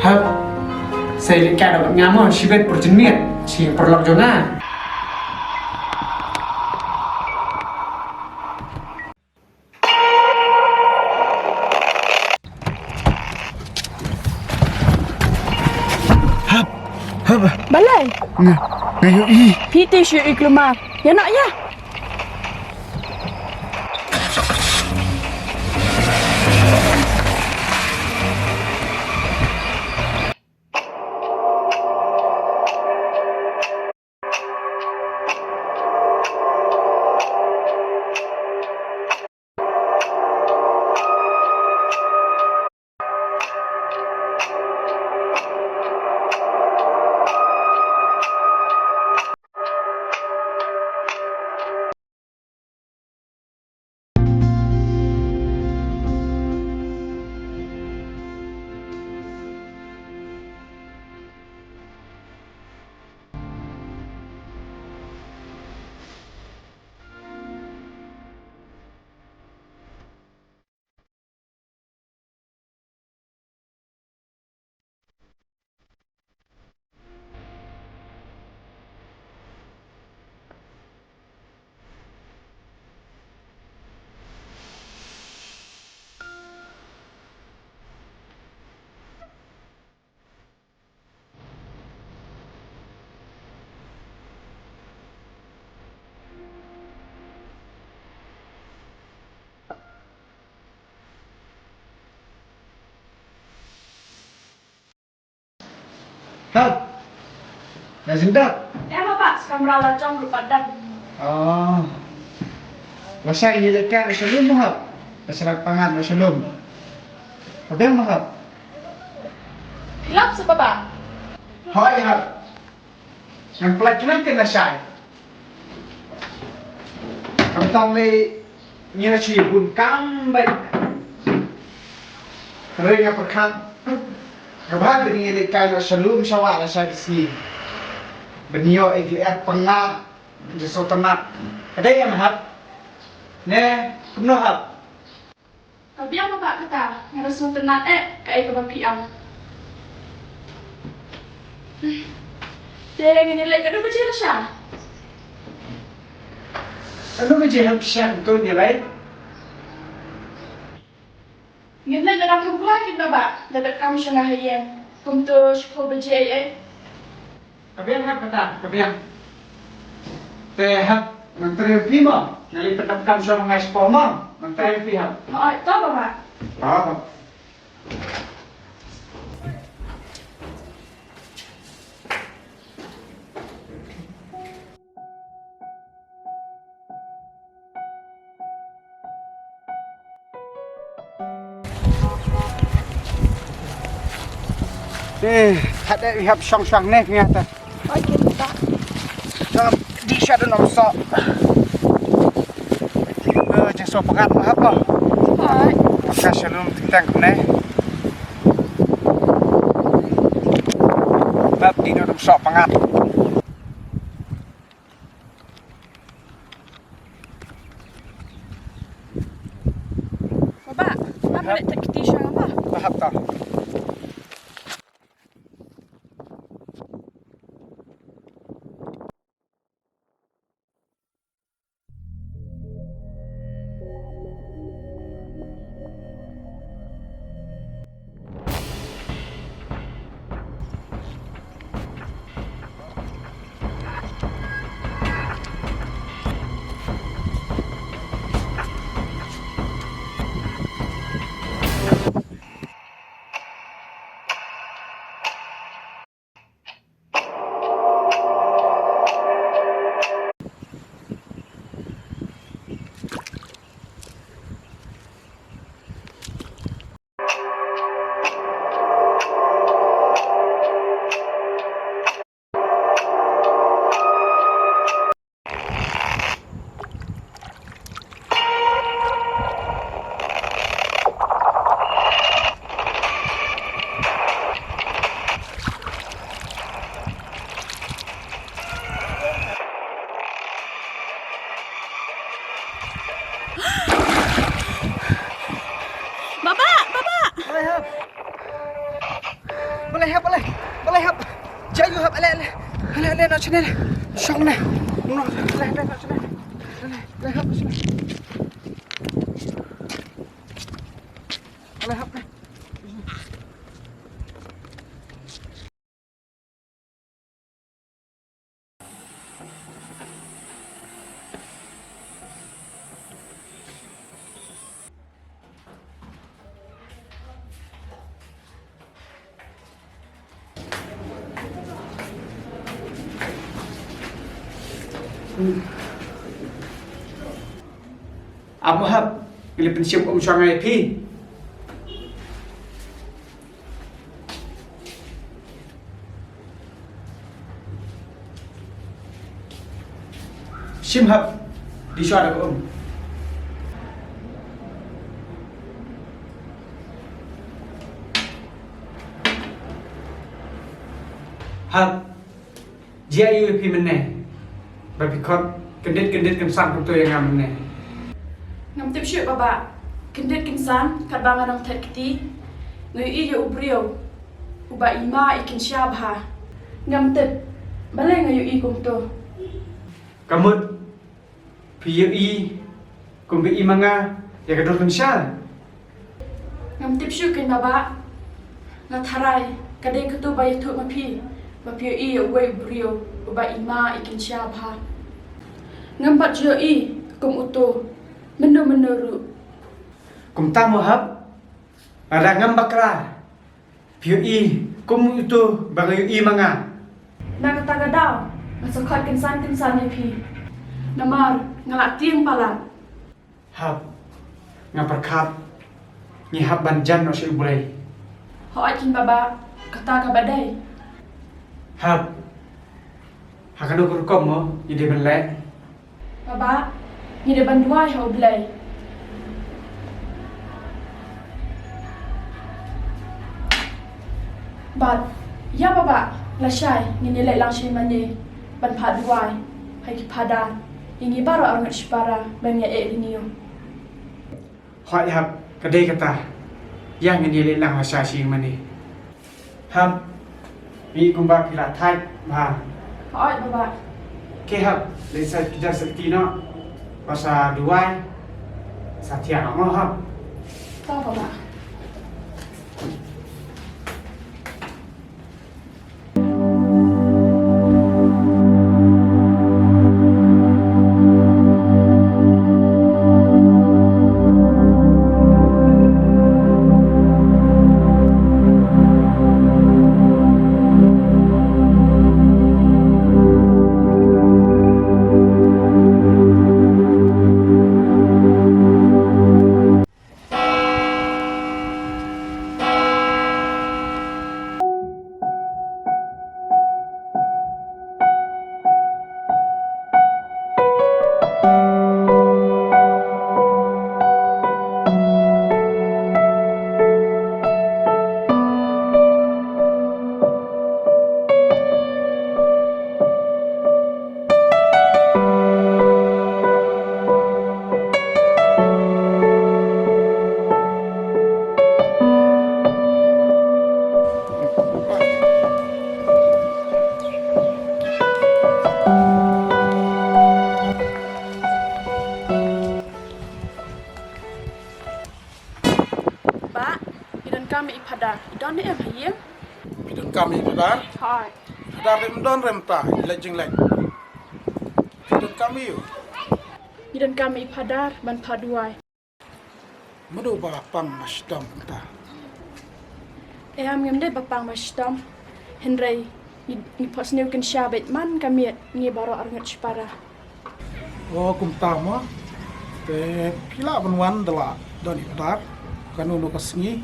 Hấp Saya lihat dapat nyaman sibet perjenis si perlok jona. Hấp Balai. Ngayon i. Piti siya iklumar. Yan na ya. Hấp Là dính đất. Em và bạn camera trong được bạn đặt. Masa ini dekat Rasulullah mahab. Masalah pangan Rasulullah. Ada yang mahab. Lắp sao bạn? Hỏi hấp. Yang pelajaran kena saya. Kamu tahu ni ni sih pun kambai. Kalau yang perkan. Kabar dengan dekat Rasulullah sawah rasa si. Benio ikliat pengah di sultanat. Ada yang mahab. Nè, cũng nó hợp. Biết các bạn cái ta, nhà Rasul tenat kayak kebapian. Dia ini lagi ada macam apa? Ano ba dyan siya ito nilay? Ngin na nak kebuah kita ba? Dapat kamu siya ngahayan. Untuk sekolah berjaya. Kabiang hap kata, kabiang. Hap, nag-therapy mo. Nalipat ka sa mga expo mo. Nag-therapy hap. Ay, tahu ba? Oo. Ada ihap sang-sang nih ternyata. Ay, kita. Dalam di siya doon ang so. Jangan so pekat mahap mo. Ay. Kasya lum tingtang ko na. Mahap di doon ang so pangat. Baba, apa nak tak kita siya apa? Mahap to. sini dah. Syok ni. Nak dah sini. Dah hap sini. Dah hap ni. Apa hab? Bila pensiap sangai pi. Sim hab di suara ko. Hab dia yu pi meneh. Babi kot kendit kan sang tu yang ngam meneh. Ngam tip syuk baba. Kendit kinsan kat bangan ang tet kiti. Ngayon iyo ubriyo. Uba ima ikin syabha. Ngam tip. Balay ngayon ikum to. Kamut PUI kumbi imanga ya kadol kan syal. Ngam tip syuk kin baba. Ngatharay. Kadai ketu bayat tu mapi. Mapi iyo uwe ubriyo. Uba ima ikin syabha. Ngam pat jo i kum uto. Menuru. Kum tamu hab ada ngam bakra. PUI kum itu bangayu imanga. Nagtagadaw. Nasukhat kinsan ni pi. Namar ngalak tiang palat. Hab ngaperkap ni hab banjan no si ubulay. Hoat kin baba kata kabadai. Hab hakano kurkom mo ide belek. Baba ni de banduai ho blai. But ya baba lasai ni nilai langsung mandi ban paduai hai ki pada ingi baru angat spara banyak rinio. Hoi hab kadai kata yang ini lelang masa si mani. Hab mi kumba kila thai ba. Hoat baba Ke hab lesa kita sekti no masa duai satya no hab. tahu baba. Kami ipada idon ni em hayem. Bidon kami pada. Hai. Pada rem don rem ta. Lejeng lek. Bidon kami yo. Idon kami ipada ban paduai. Madu ba pang masdam ta. Am ngam de bapang masdam. Henry ni pos new kan syabet man kamiet ni baro arngat spara. Oh kum tama. Te pila banwan dala don ipar. Kanunu kasngi.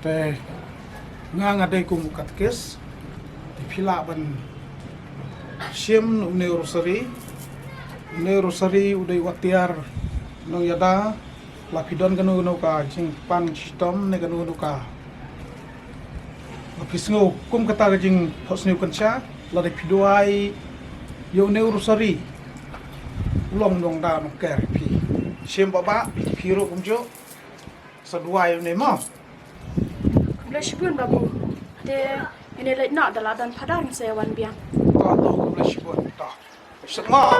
Te ngade kum katkes. Te pila ban Siem neurosari uday watiar nang yada lapidon kanu ka jing pan sistem ne kanu ka lapisngo kum kata jing posniu kancha la de piduai yo neurosari long dong da no ker pi Siem baba piro kumjo saduai ne ma Boleh syukun babu. Te ini lek nak dalam dan padang sewan biang. Allah boleh sibuk dah. Semua.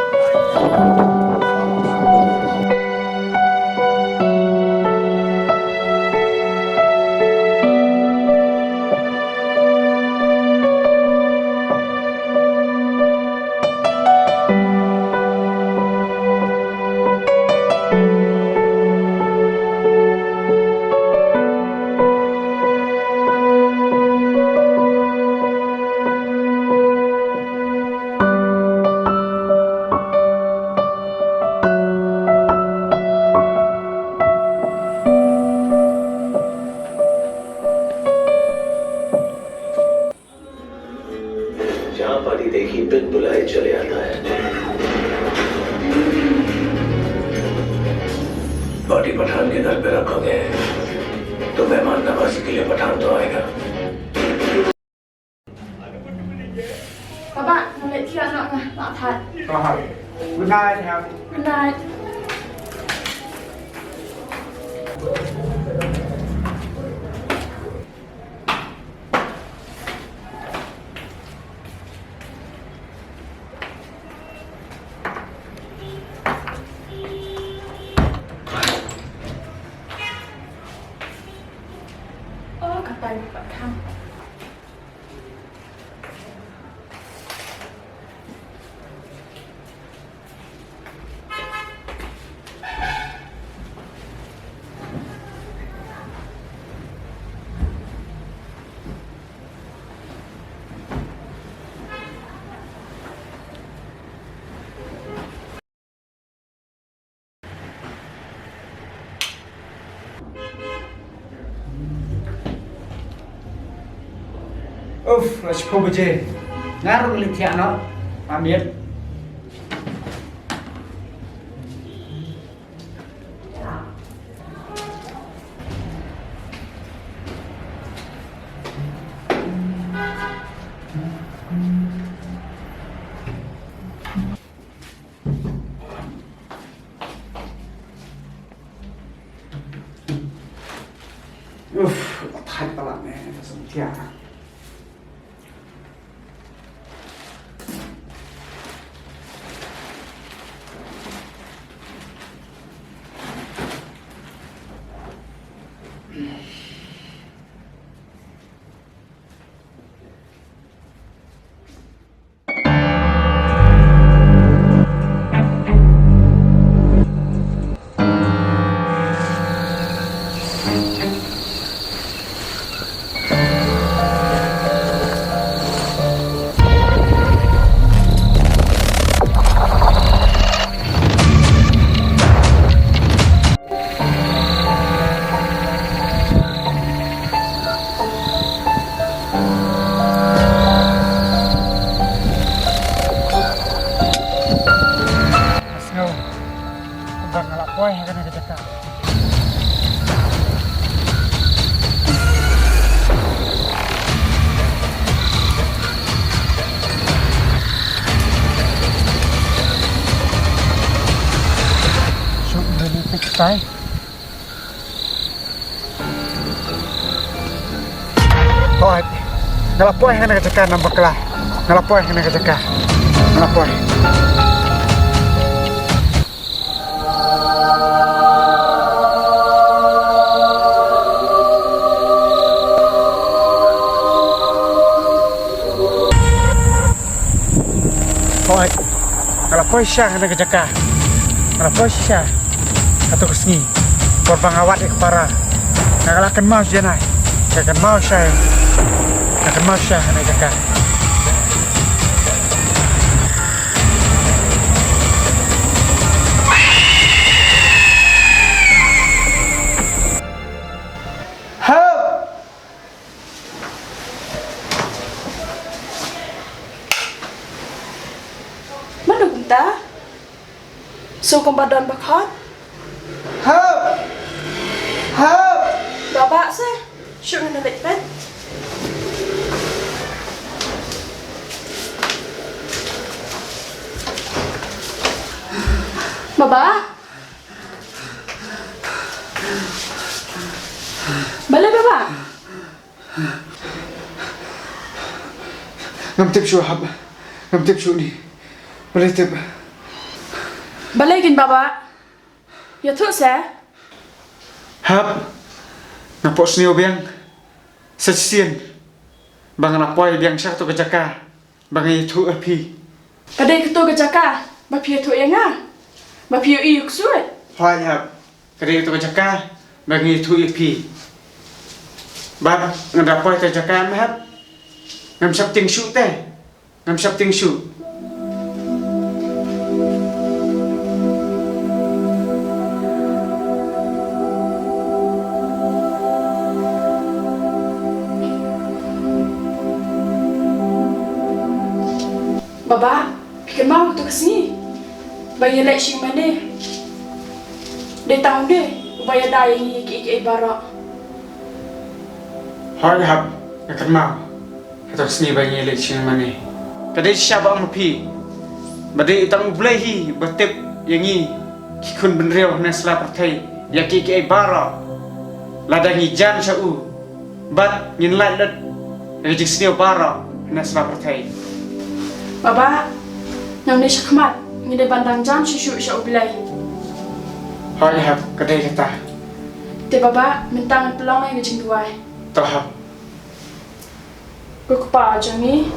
जहां पानी देखी बिन बुलाए चले आता है। पार्टी पठान के घर पे रखोगे तो मेहमान नवाजी के लिए पठान तो आएगा। Baba, nak tiap nak that. ก็ครับคุณนายครับ Good night. Oh, kata buat kamu. let's go baje. Ngarung litia no. Pamit. Thay pala nè, sống thiệt. Wah, kena kecekak. Shoot the big sky. Thôi, ngalapoy kena kecekak nampak lah. Ngalapoy kena kecekak. Ngalapoy. Thôi, kalau poisya kena kejaga, kalau poisya atau kesengi, korban awat di kepara, kalau akan mau jenai, akan mau saya kena kejaga. Mana kunta? So kong badan bakhat? Help! Baba se? Shoot na litbit. Baba? Bala baba? Ngam tip syuhab, ngam tip shu ni. Boleh tip. Balikin baba. Ya tu saya. Hap. Ngapok snio biang. Sesien. Bang napoi biang syak tu kejaka. Bang itu api. Kadai ketu ke jaka. Bapia tu yang ah. Bapia iuk suai. Hoi hap. Kadai tu kejaka. Bang itu api. Bab ngapoi tu jaka hap. Ngam sap ting shu teh. Ngam sap ting shu. Baba, pikir mau tu kesini. Bagi election mana? Dia tahu deh. Bayar dah yang iki barak. Hoi hap. Akan mau. Atau seni bang election mana? Kadai siapa api. Badai utang belahi bertip yang ini kikun benriau nasla partai ya kiki bara ladangi jan syau bat ngin lat ejik seni bara nasla partai. Baba, yang ni syakmat. Ni dia bandang jam syushu syau bilai. Hoi hap kadai kata. Te baba, mentang pelang yang ngejeng duai. Toh hap. Kau kupa aja ni.